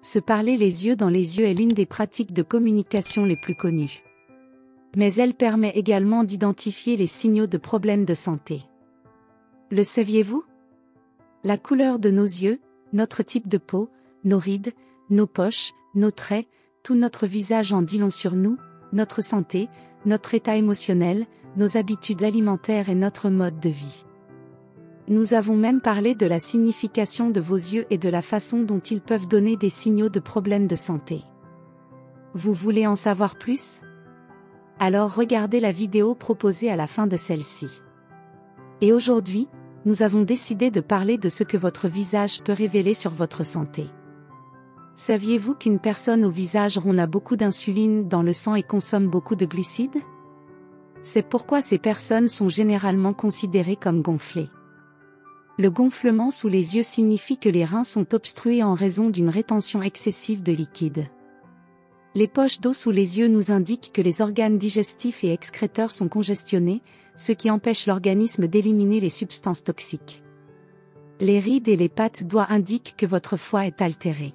Se parler les yeux dans les yeux est l'une des pratiques de communication les plus connues. Mais elle permet également d'identifier les signaux de problèmes de santé. Le saviez-vous? La couleur de nos yeux, notre type de peau, nos rides, nos poches, nos traits, tout notre visage en dit long sur nous, notre santé, notre état émotionnel, nos habitudes alimentaires et notre mode de vie. Nous avons même parlé de la signification de vos yeux et de la façon dont ils peuvent donner des signaux de problèmes de santé. Vous voulez en savoir plus? Alors regardez la vidéo proposée à la fin de celle-ci. Et aujourd'hui, nous avons décidé de parler de ce que votre visage peut révéler sur votre santé. Saviez-vous qu'une personne au visage rond a beaucoup d'insuline dans le sang et consomme beaucoup de glucides? C'est pourquoi ces personnes sont généralement considérées comme gonflées. Le gonflement sous les yeux signifie que les reins sont obstrués en raison d'une rétention excessive de liquide. Les poches d'eau sous les yeux nous indiquent que les organes digestifs et excréteurs sont congestionnés, ce qui empêche l'organisme d'éliminer les substances toxiques. Les rides et les pattes d'oie indiquent que votre foie est altéré.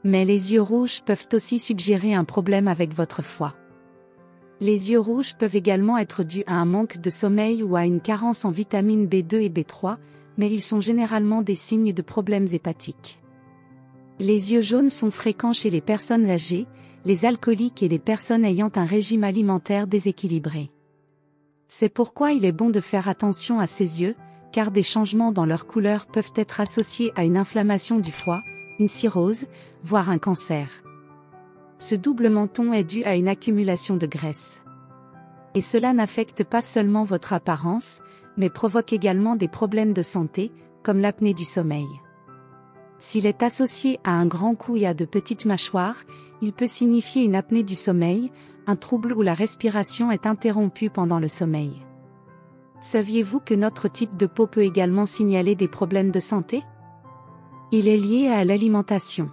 Mais les yeux rouges peuvent aussi suggérer un problème avec votre foie. Les yeux rouges peuvent également être dus à un manque de sommeil ou à une carence en vitamines B2 et B3, mais ils sont généralement des signes de problèmes hépatiques. Les yeux jaunes sont fréquents chez les personnes âgées, les alcooliques et les personnes ayant un régime alimentaire déséquilibré. C'est pourquoi il est bon de faire attention à ces yeux, car des changements dans leur couleur peuvent être associés à une inflammation du foie, une cirrhose, voire un cancer. Ce double menton est dû à une accumulation de graisse. Et cela n'affecte pas seulement votre apparence, mais provoque également des problèmes de santé, comme l'apnée du sommeil. S'il est associé à un grand cou et à de petites mâchoires, il peut signifier une apnée du sommeil, un trouble où la respiration est interrompue pendant le sommeil. Saviez-vous que notre type de peau peut également signaler des problèmes de santé? Il est lié à l'alimentation.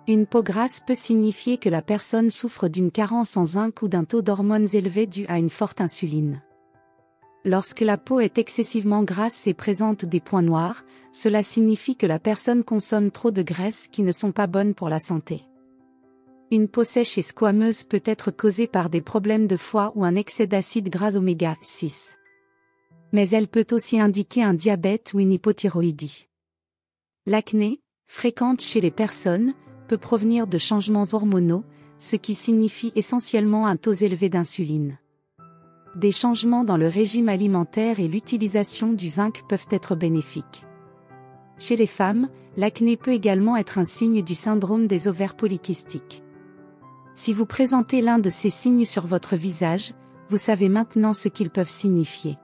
Une peau grasse peut signifier que la personne souffre d'une carence en zinc ou d'un taux d'hormones élevé dû à une forte insuline. Lorsque la peau est excessivement grasse et présente des points noirs, cela signifie que la personne consomme trop de graisses qui ne sont pas bonnes pour la santé. Une peau sèche et squameuse peut être causée par des problèmes de foie ou un excès d'acide gras oméga 6. Mais elle peut aussi indiquer un diabète ou une hypothyroïdie. L'acné, fréquente chez les personnes, peut provenir de changements hormonaux, ce qui signifie essentiellement un taux élevé d'insuline. Des changements dans le régime alimentaire et l'utilisation du zinc peuvent être bénéfiques. Chez les femmes, l'acné peut également être un signe du syndrome des ovaires polykystiques. Si vous présentez l'un de ces signes sur votre visage, vous savez maintenant ce qu'ils peuvent signifier.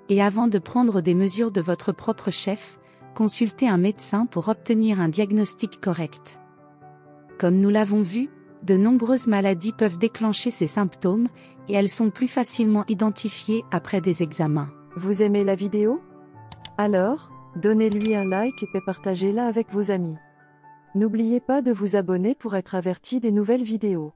Et avant de prendre des mesures de votre propre chef, consultez un médecin pour obtenir un diagnostic correct. Comme nous l'avons vu, de nombreuses maladies peuvent déclencher ces symptômes, et elles sont plus facilement identifiées après des examens. Vous aimez la vidéo? Alors, donnez-lui un like et partagez-la avec vos amis. N'oubliez pas de vous abonner pour être averti des nouvelles vidéos.